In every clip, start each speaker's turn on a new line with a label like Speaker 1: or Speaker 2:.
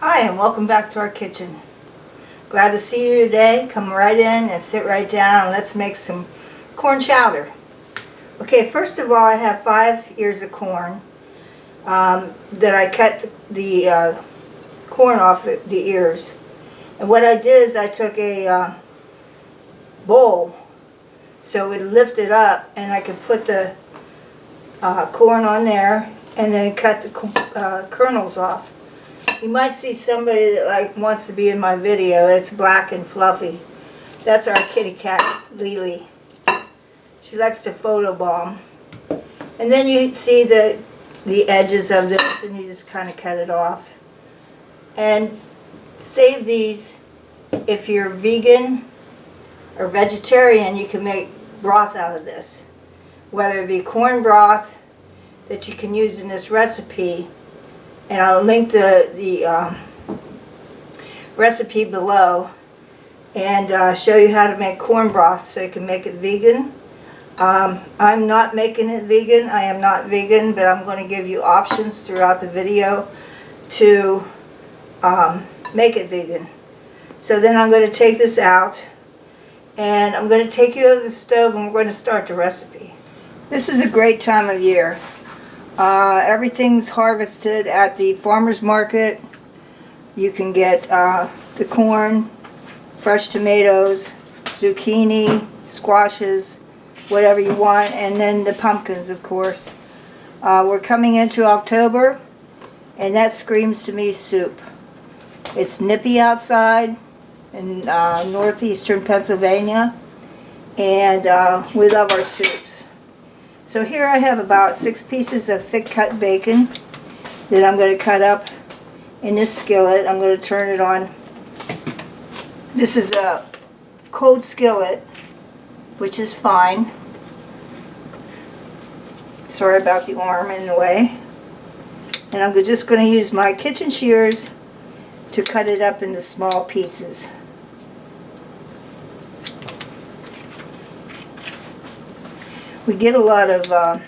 Speaker 1: Hi, and welcome back to our kitchen. Glad to see you today. Come right in and sit right down and let's make some corn chowder. Okay, first of all, I have 5 ears of corn that I cut the corn off the ears. And what I did is I took a bowl so it would lift it up and I could put the corn on there and then cut the kernels off. You might see somebody that wants to be in my video. It's black and fluffy. That's our kitty cat, Lily. She likes to photobomb. And then you see the edges of this and you just kind of cut it off. And save these. If you're vegan or vegetarian, you can make broth out of this. Whether it be corn broth that you can use in this recipe, and I'll link the recipe below and show you how to make corn broth so you can make it vegan. I'm not making it vegan. I am not vegan, but I'm going to give you options throughout the video to make it vegan. So then I'm going to take this out and I'm going to take you over the stove and we're going to start the recipe. This is a great time of year. Everything's harvested at the farmer's market. You can get the corn, fresh tomatoes, zucchini, squashes, whatever you want, and then the pumpkins, of course. We're coming into October, and that screams to me soup. It's nippy outside in northeastern Pennsylvania, and we love our soups. So here I have about 6 pieces of thick cut bacon that I'm going to cut up in this skillet. I'm going to turn it on. This is a cold skillet, which is fine. Sorry about the arm in the way. And I'm just going to use my kitchen shears to cut it up into small pieces. We get a lot of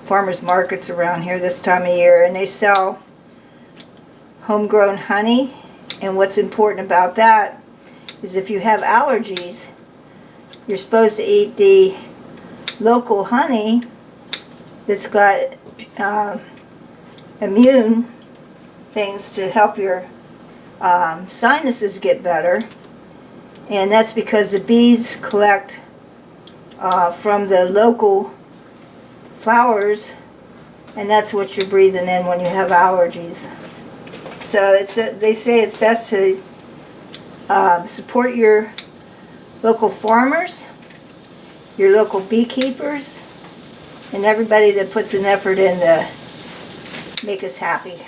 Speaker 1: farmers markets around here this time of year, and they sell homegrown honey. And what's important about that is if you have allergies, you're supposed to eat the local honey that's got immune things to help your sinuses get better. And that's because the bees collect from the local flowers, and that's what you're breathing in when you have allergies. So they say it's best to support your local farmers, your local beekeepers, and everybody that puts an effort in to make us happy.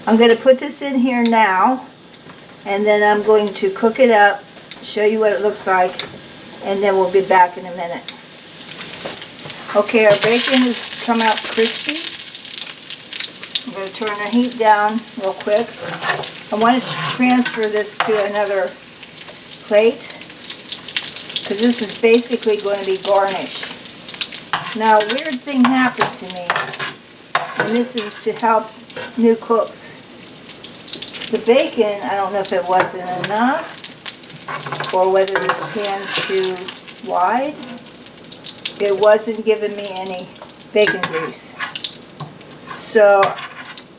Speaker 1: I'm going to put this in here now, and then I'm going to cook it up, show you what it looks like, and then we'll be back in a minute. Okay, our bacon has come out crispy. I'm going to turn the heat down real quick. I want to transfer this to another plate because this is basically going to be garnish. Now, a weird thing happened to me, and this is to help new cooks. The bacon, I don't know if it wasn't enough or whether this pan's too wide. It wasn't giving me any bacon grease. So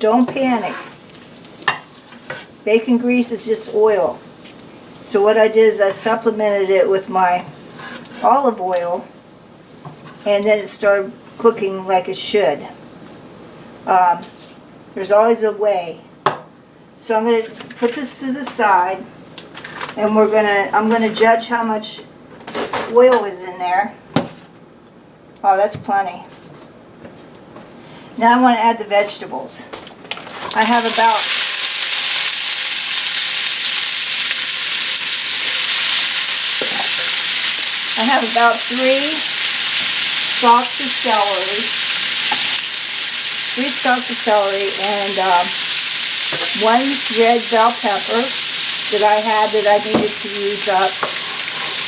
Speaker 1: don't panic. Bacon grease is just oil. So what I did is I supplemented it with my olive oil, and then it started cooking like it should. There's always a way. So I'm going to put this to the side, and I'm going to judge how much oil is in there. Oh, that's plenty. Now I want to add the vegetables. I have about three stalks of celery, and 1 red bell pepper that I had that I needed to use up.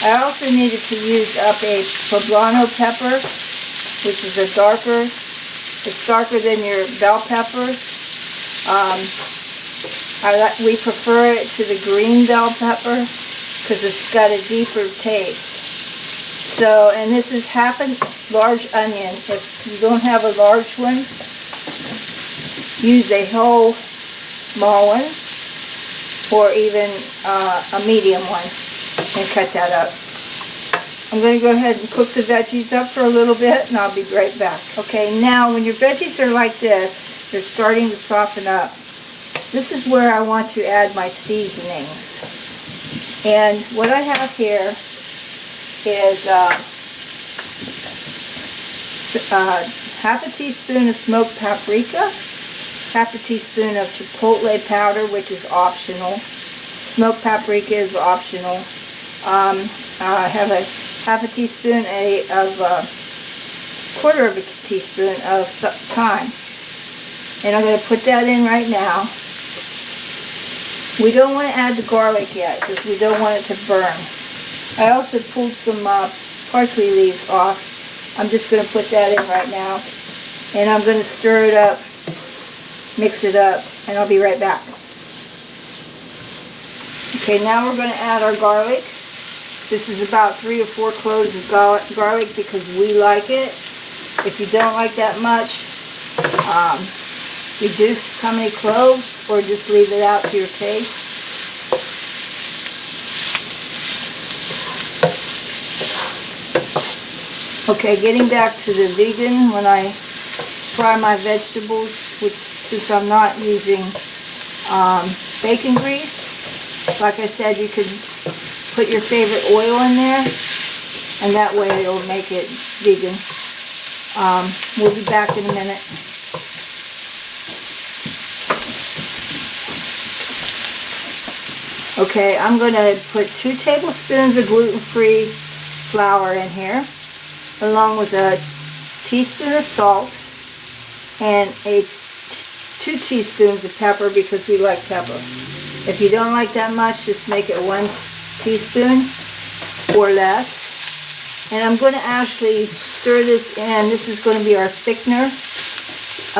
Speaker 1: I also needed to use up a poblano pepper, which is a darker It's darker than your bell peppers. We prefer it to the green bell pepper because it's got a deeper taste. So, and this is half a large onion. If you don't have a large one, use a whole small one or even a medium one and cut that up. I'm going to go ahead and cook the veggies up for a little bit and I'll be right back. Okay, now when your veggies are like this, they're starting to soften up. This is where I want to add my seasonings. And what I have here is half a teaspoon of smoked paprika, half a teaspoon of chipotle powder, which is optional. Smoked paprika is optional. I have a half a teaspoon quarter of a teaspoon of thyme. And I'm going to put that in right now. We don't want to add the garlic yet because we don't want it to burn. I also pulled some parsley leaves off. I'm just going to put that in right now. And I'm going to stir it up, mix it up, and I'll be right back. Okay, now we're going to add our garlic. This is about 3 or 4 cloves of garlic because we like it. If you don't like that much, reduce how many cloves or just leave it out to your taste. Okay, getting back to the vegan, when I fry my vegetables, which since I'm not using bacon grease, like I said, you could put your favorite oil in there and that way it'll make it vegan. We'll be back in a minute. Okay, I'm going to put 2 tablespoons of gluten-free flour in here, along with a teaspoon of salt and 2 teaspoons of pepper because we like pepper. If you don't like that much, just make it 1 teaspoon or less. And I'm going to actually stir this in. This is going to be our thickener,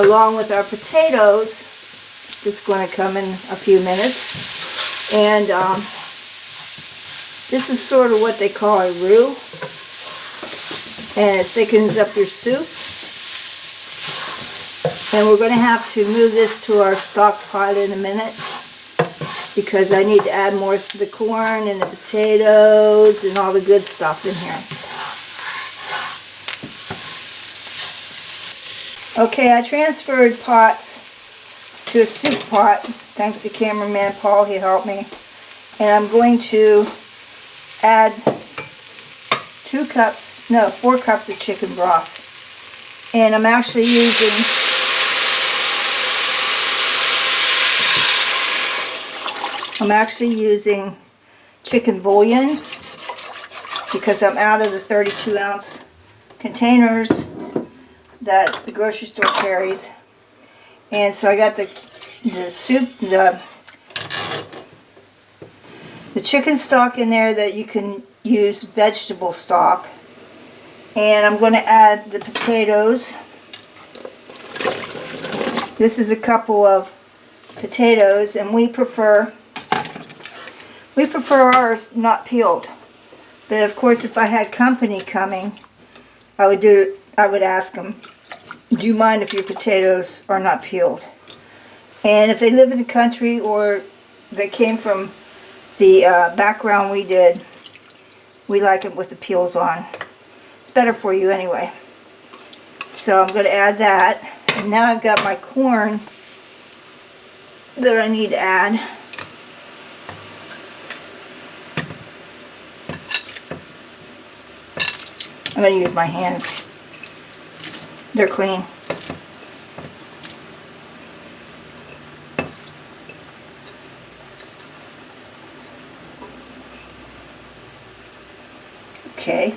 Speaker 1: along with our potatoes. That's going to come in a few minutes. And this is sort of what they call a roux. And it thickens up your soup. And we're going to have to move this to our stock pot in a minute, because I need to add more to the corn and the potatoes and all the good stuff in here. Okay, I transferred pots to a soup pot, thanks to cameraman Paul, he helped me. And I'm going to add 4 cups of chicken broth. And I'm actually using chicken bouillon because I'm out of the 32-ounce containers that the grocery store carries. And so I got the chicken stock in there that you can use vegetable stock. And I'm going to add the potatoes. This is a couple of potatoes, and we prefer ours not peeled. But of course, if I had company coming, I would ask them, do you mind if your potatoes are not peeled? And if they live in the country or they came from the background we did, we like it with the peels on. It's better for you anyway. So I'm going to add that. And now I've got my corn that I need to add. I'm going to use my hands. They're clean. Okay.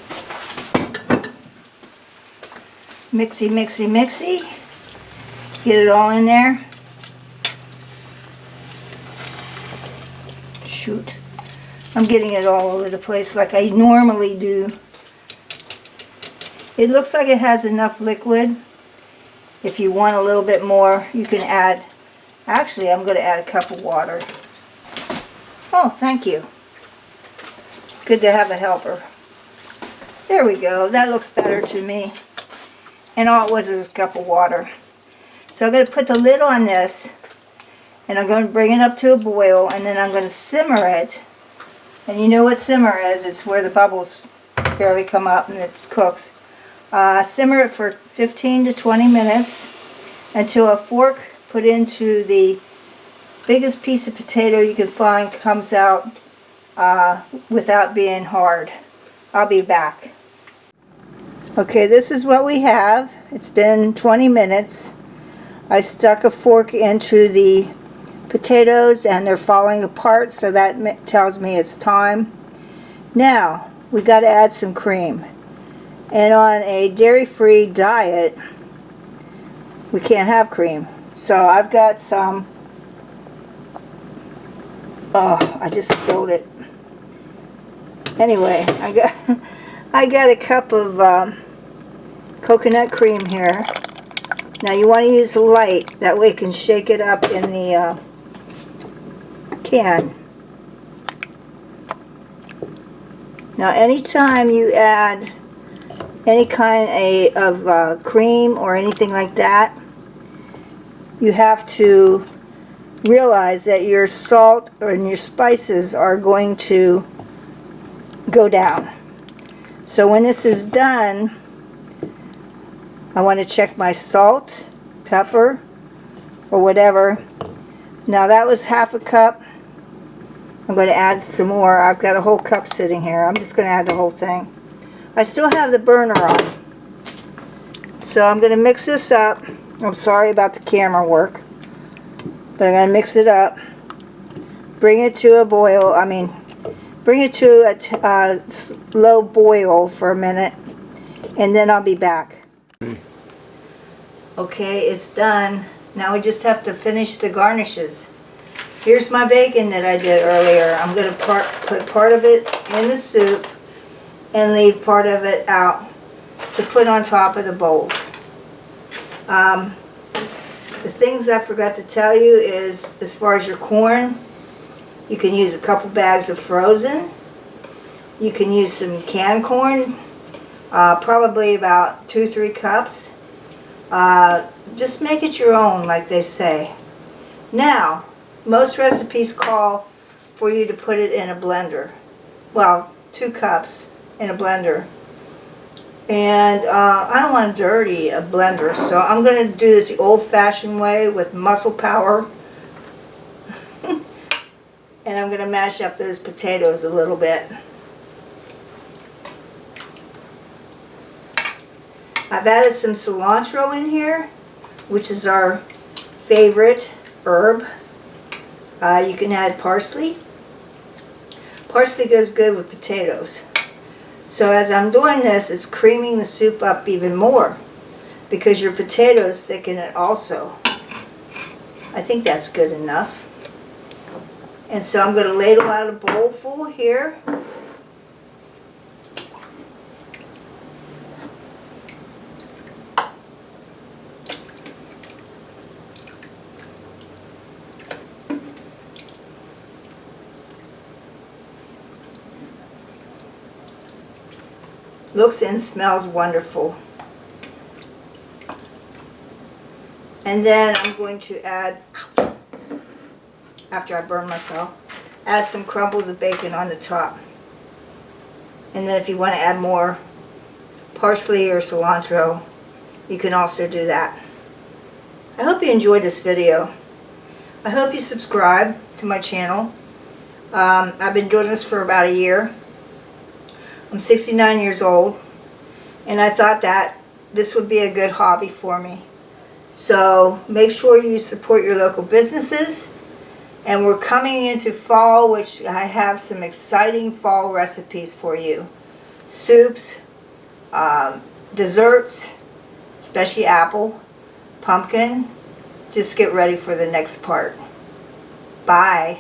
Speaker 1: Mixy, mixy, mixy. Get it all in there. Shoot. I'm getting it all over the place like I normally do. It looks like it has enough liquid. If you want a little bit more, you can add, actually I'm going to add a cup of water. Oh, thank you. Good to have a helper. There we go. That looks better to me. And all it was is a cup of water. So I'm going to put the lid on this, and I'm going to bring it up to a boil, and then I'm going to simmer it. And you know what simmer is? It's where the bubbles barely come up and it cooks. Simmer it for 15 to 20 minutes until a fork put into the biggest piece of potato you can find comes out without being hard. I'll be back. Okay, this is what we have. It's been 20 minutes. I stuck a fork into the potatoes and they're falling apart, so that tells me it's time. Now, we got to add some cream. And on a dairy-free diet, we can't have cream. So I've got some, oh, I just spilled it. Anyway, I got a cup of coconut cream here. Now you want to use light, that way you can shake it up in the can. Now anytime you add any kind of cream or anything like that, you have to realize that your salt and your spices are going to go down. So when this is done, I want to check my salt, pepper, or whatever. Now that was half a cup. I'm going to add some more. I've got a whole cup sitting here. I'm just going to add the whole thing. I still have the burner on. So I'm going to mix this up. I'm sorry about the camera work, but I'm going to mix it up. Bring it to a boil. Bring it to a low boil for a minute, and then I'll be back. Okay, it's done. Now we just have to finish the garnishes. Here's my bacon that I did earlier. I'm going to put part of it in the soup and leave part of it out to put on top of the bowls. The things I forgot to tell you is, as far as your corn, you can use a couple bags of frozen. You can use some canned corn, probably about 2-3 cups. Just make it your own, like they say. Now, most recipes call for you to put it in a blender. Well, 2 cups in a blender. And I don't want to dirty a blender, so I'm going to do this the old-fashioned way with muscle power. And I'm going to mash up those potatoes a little bit. I've added some cilantro in here, which is our favorite herb. You can add parsley. Parsley goes good with potatoes. So as I'm doing this, it's creaming the soup up even more because your potatoes thicken it also. I think that's good enough. And so I'm going to ladle out a bowl full here. Looks and smells wonderful. And then I'm going to add, after I burn myself, add some crumbles of bacon on the top. And then if you want to add more parsley or cilantro, you can also do that. I hope you enjoyed this video. I hope you subscribe to my channel. I've been doing this for about a year. I'm 69 years old, and I thought that this would be a good hobby for me. So make sure you support your local businesses. And we're coming into fall, which I have some exciting fall recipes for you. Soups, desserts, especially apple, pumpkin. Just get ready for the next part. Bye.